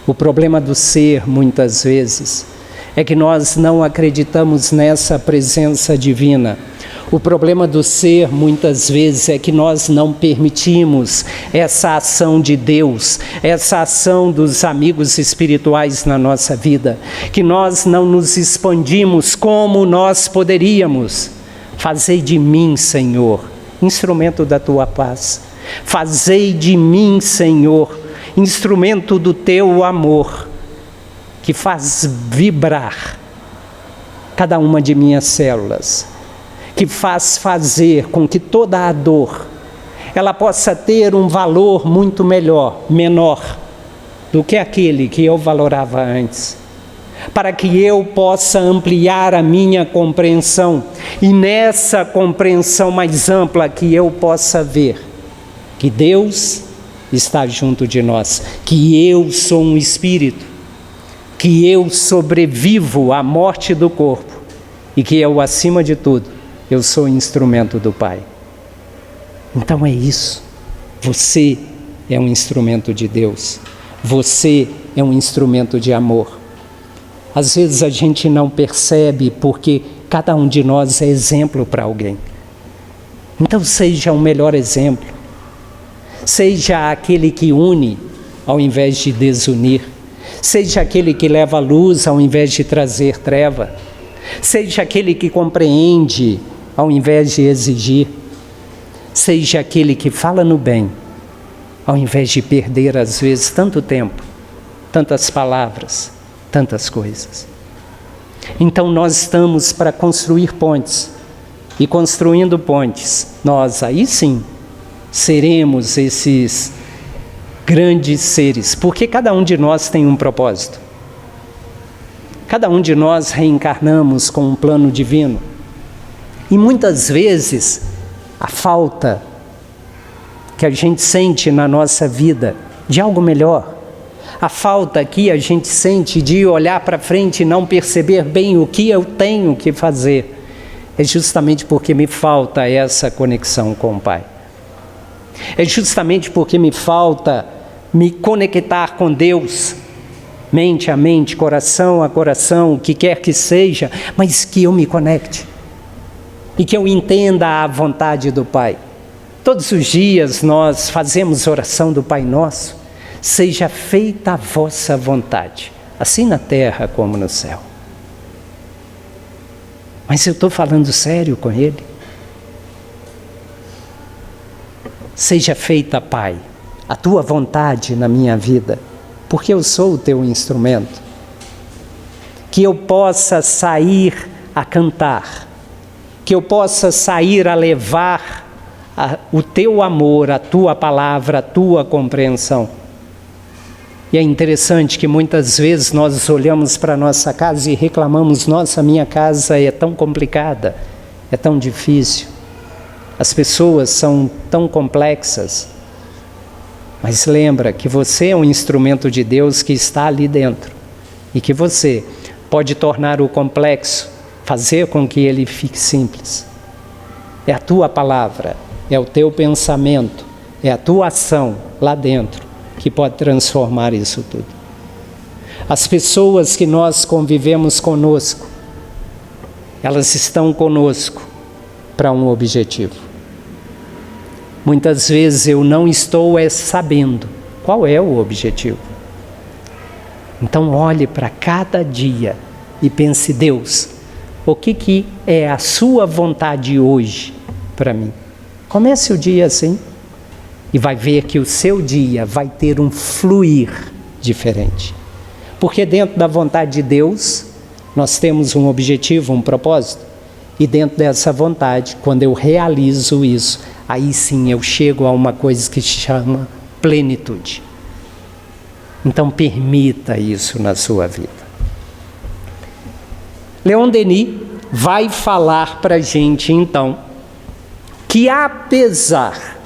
[SPEAKER 1] O problema do ser, muitas vezes, é que nós não acreditamos nessa presença divina. O problema do ser, muitas vezes, é que nós não permitimos essa ação de Deus, essa ação dos amigos espirituais na nossa vida, que nós não nos expandimos como nós poderíamos. Fazei de mim, Senhor, instrumento da tua paz. Fazei de mim, Senhor, instrumento do teu amor, que faz vibrar cada uma de minhas células, que faz fazer com que toda a dor, ela possa ter um valor muito menor do que aquele que eu valorava antes, para que eu possa ampliar a minha compreensão, e nessa compreensão mais ampla que eu possa ver que Deus está junto de nós, que eu sou um espírito, que eu sobrevivo à morte do corpo e que eu, acima de tudo, eu sou instrumento do Pai. Então é isso. Você é um instrumento de Deus. Você é um instrumento de amor. Às vezes a gente não percebe porque cada um de nós é exemplo para alguém. Então seja o melhor exemplo. Seja aquele que une ao invés de desunir. Seja aquele que leva luz ao invés de trazer treva. Seja aquele que compreende ao invés de exigir. Seja aquele que fala no bem, ao invés de perder, às vezes, tanto tempo, tantas palavras, tantas coisas. Então nós estamos para construir pontes. E construindo pontes, nós aí sim seremos esses grandes seres, porque cada um de nós tem um propósito. Cada um de nós reencarnamos com um plano divino. E muitas vezes a falta que a gente sente na nossa vida de algo melhor, a falta que a gente sente de olhar para frente e não perceber bem o que eu tenho que fazer, é justamente porque me falta essa conexão com o Pai. É justamente porque me falta me conectar com Deus, mente a mente, coração a coração, o que quer que seja, mas que eu me conecte e que eu entenda a vontade do Pai. Todos os dias nós fazemos oração do Pai Nosso: seja feita a vossa vontade, assim na terra como no céu. Mas eu estou falando sério com Ele. Seja feita, Pai, a tua vontade na minha vida, porque eu sou o teu instrumento. Que eu possa sair a cantar, que eu possa sair a levar o teu amor, a tua palavra, a tua compreensão. E é interessante que muitas vezes nós olhamos para a nossa casa e reclamamos: nossa, minha casa é tão complicada, é tão difícil, as pessoas são tão complexas. Mas lembra que você é um instrumento de Deus que está ali dentro e que você pode tornar o complexo, fazer com que ele fique simples. É a tua palavra, é o teu pensamento, é a tua ação lá dentro que pode transformar isso tudo. As pessoas que nós convivemos conosco, elas estão conosco para um objetivo. Muitas vezes eu não estou sabendo qual é o objetivo. Então olhe para cada dia e pense: Deus, o que é a sua vontade hoje para mim? Comece o dia assim e vai ver que o seu dia vai ter um fluir diferente. Porque dentro da vontade de Deus Nós temos um objetivo, um propósito, e dentro dessa vontade, quando eu realizo isso, aí sim eu chego a uma coisa que se chama plenitude. Então permita isso na sua vida. Leon Denis vai falar para a gente então que apesar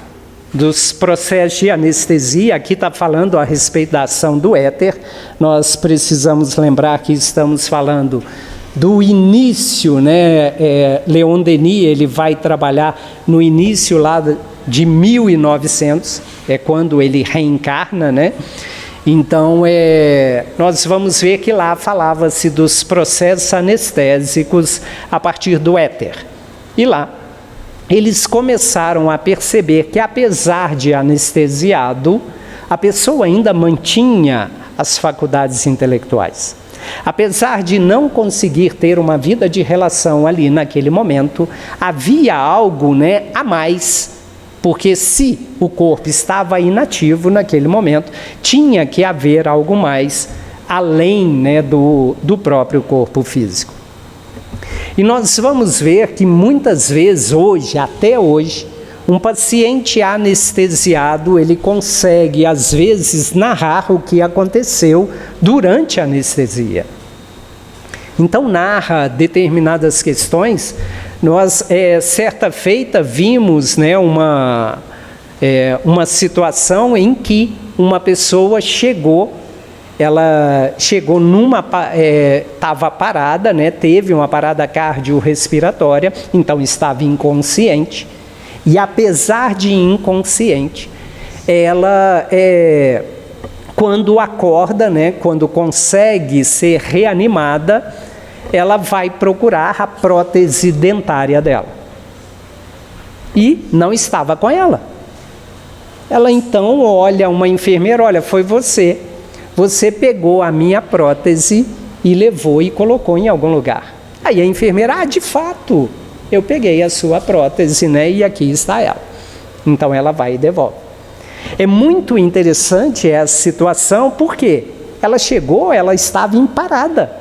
[SPEAKER 1] dos processos de anestesia, aqui está falando a respeito da ação do éter, nós precisamos lembrar que estamos falando do início, né? Leon Denis, ele vai trabalhar no início lá de 1900, é quando ele reencarna, né? Então, nós vamos ver que lá falava-se dos processos anestésicos a partir do éter. E lá, eles começaram a perceber que, apesar de anestesiado, a pessoa ainda mantinha as faculdades intelectuais. Apesar de não conseguir ter uma vida de relação ali naquele momento, havia algo, né, a mais, porque se o corpo estava inativo naquele momento, tinha que haver algo mais além, né, do próprio corpo físico. E nós vamos ver que muitas vezes, hoje, até hoje, um paciente anestesiado, ele consegue, às vezes, narrar o que aconteceu durante a anestesia. Então, narra determinadas questões. Nós, certa feita, vimos, né, uma situação em que uma pessoa chegou, ela chegou estava parada, né, teve uma parada cardiorrespiratória, então estava inconsciente. E apesar de inconsciente, ela, quando acorda, né, quando consegue ser reanimada, ela vai procurar a prótese dentária dela. E não estava com ela. Ela então olha uma enfermeira, olha, foi você. Você pegou a minha prótese e levou e colocou em algum lugar. Aí a enfermeira, de fato, eu peguei a sua prótese, né, e aqui está ela. Então ela vai e devolve. É muito interessante essa situação, porque ela chegou, ela estava em parada.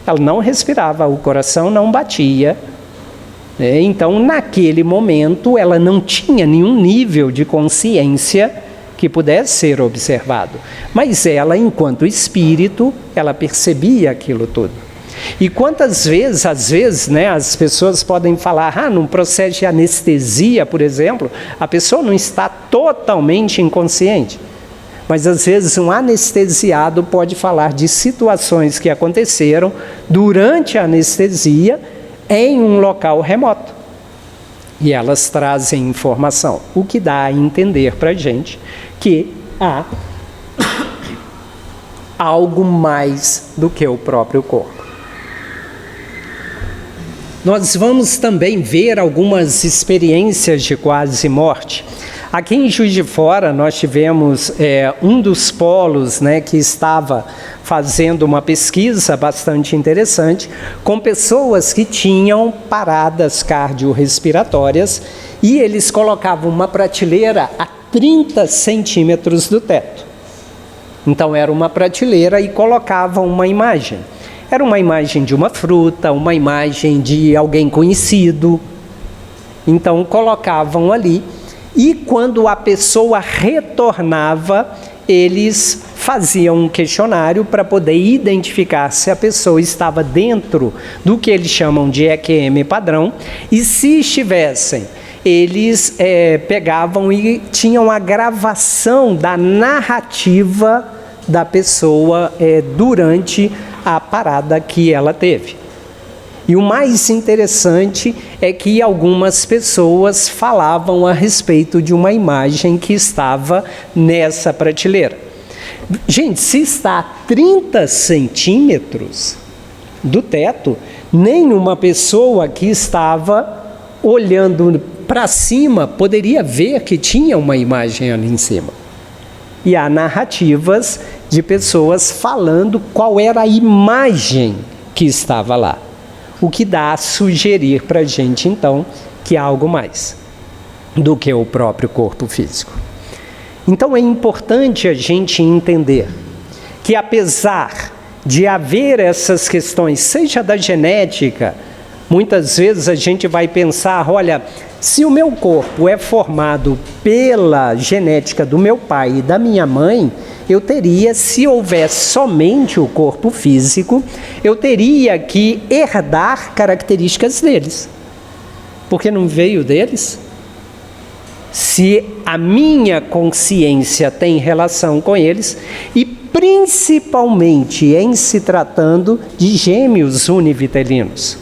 [SPEAKER 1] Ela não respirava, o coração não batia. Né? Então, naquele momento, ela não tinha nenhum nível de consciência que pudesse ser observado. Mas ela, enquanto espírito, ela percebia aquilo tudo. E quantas vezes, às vezes, né, as pessoas podem falar, num processo de anestesia, por exemplo, a pessoa não está totalmente inconsciente. Mas, às vezes, um anestesiado pode falar de situações que aconteceram durante a anestesia em um local remoto. E elas trazem informação, o que dá a entender para a gente que há algo mais do que o próprio corpo. Nós vamos também ver algumas experiências de quase morte. Aqui em Juiz de Fora, nós tivemos um dos polos, né, que estava fazendo uma pesquisa bastante interessante com pessoas que tinham paradas cardiorrespiratórias e eles colocavam uma prateleira a 30 centímetros do teto. Então, era uma prateleira e colocavam uma imagem. Era uma imagem de uma fruta, uma imagem de alguém conhecido. Então, colocavam ali. E quando a pessoa retornava, eles faziam um questionário para poder identificar se a pessoa estava dentro do que eles chamam de EQM padrão. E se estivessem, eles pegavam e tinham a gravação da narrativa da pessoa durante a parada que ela teve. E o mais interessante é que algumas pessoas falavam a respeito de uma imagem que estava nessa prateleira. Gente, se está a 30 centímetros do teto, nenhuma pessoa que estava olhando para cima poderia ver que tinha uma imagem ali em cima. E há narrativas de pessoas falando qual era a imagem que estava lá. O que dá a sugerir para a gente, então, que há algo mais do que o próprio corpo físico. Então, é importante a gente entender que, apesar de haver essas questões, seja da genética. Muitas vezes a gente vai pensar, olha, se o meu corpo é formado pela genética do meu pai e da minha mãe, eu teria, se houvesse somente o corpo físico, eu teria que herdar características deles. Porque não veio deles? Se a minha consciência tem relação com eles, e principalmente em se tratando de gêmeos univitelinos.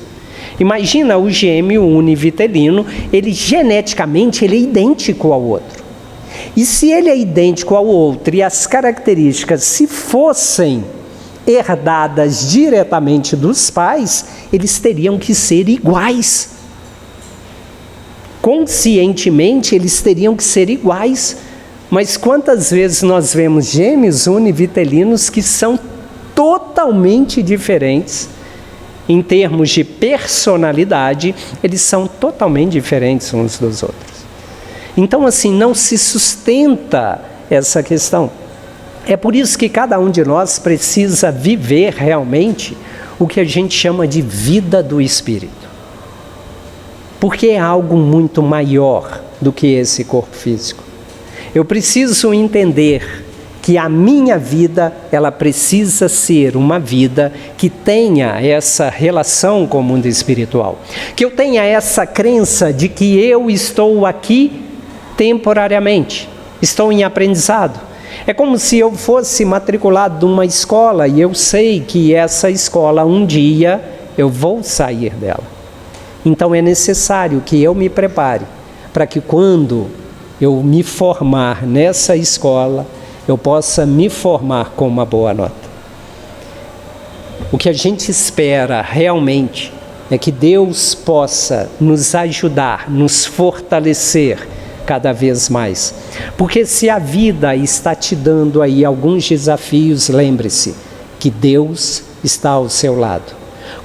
[SPEAKER 1] Imagina o gêmeo univitelino, ele geneticamente ele é idêntico ao outro. E se ele é idêntico ao outro e as características se fossem herdadas diretamente dos pais, eles teriam que ser iguais. Conscientemente, eles teriam que ser iguais. Mas quantas vezes nós vemos gêmeos univitelinos que são totalmente diferentes? Em termos de personalidade, eles são totalmente diferentes uns dos outros. Então, assim, não se sustenta essa questão. É por isso que cada um de nós precisa viver realmente o que a gente chama de vida do Espírito. Porque é algo muito maior do que esse corpo físico. Eu preciso entender que a minha vida, ela precisa ser uma vida que tenha essa relação com o mundo espiritual. Que eu tenha essa crença de que eu estou aqui temporariamente, estou em aprendizado. É como se eu fosse matriculado numa escola e eu sei que essa escola um dia eu vou sair dela. Então é necessário que eu me prepare para que quando eu me formar nessa escola, eu possa me formar com uma boa nota. O que a gente espera realmente é que Deus possa nos ajudar, nos fortalecer cada vez mais. Porque se a vida está te dando aí alguns desafios, lembre-se que Deus está ao seu lado.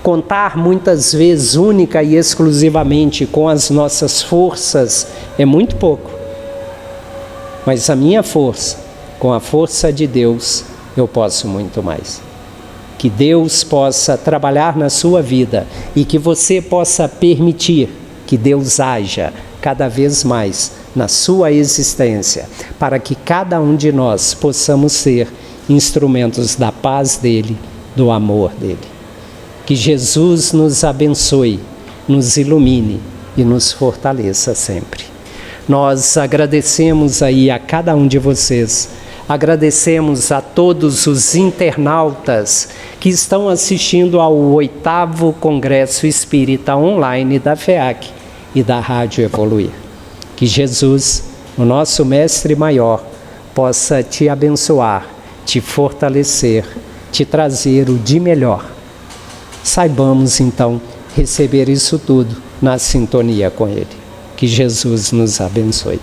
[SPEAKER 1] Contar muitas vezes única e exclusivamente com as nossas forças é muito pouco. Mas a minha força, com a força de Deus, eu posso muito mais. Que Deus possa trabalhar na sua vida e que você possa permitir que Deus haja cada vez mais na sua existência, para que cada um de nós possamos ser instrumentos da paz dele, do amor dele. Que Jesus nos abençoe, nos ilumine e nos fortaleça sempre. Nós agradecemos aí a cada um de vocês. Agradecemos a todos os internautas que estão assistindo ao 8º Congresso Espírita Online da FEAC e da Rádio Evoluir. Que Jesus, o nosso Mestre Maior, possa te abençoar, te fortalecer, te trazer o de melhor. Saibamos, então, receber isso tudo na sintonia com Ele. Que Jesus nos abençoe.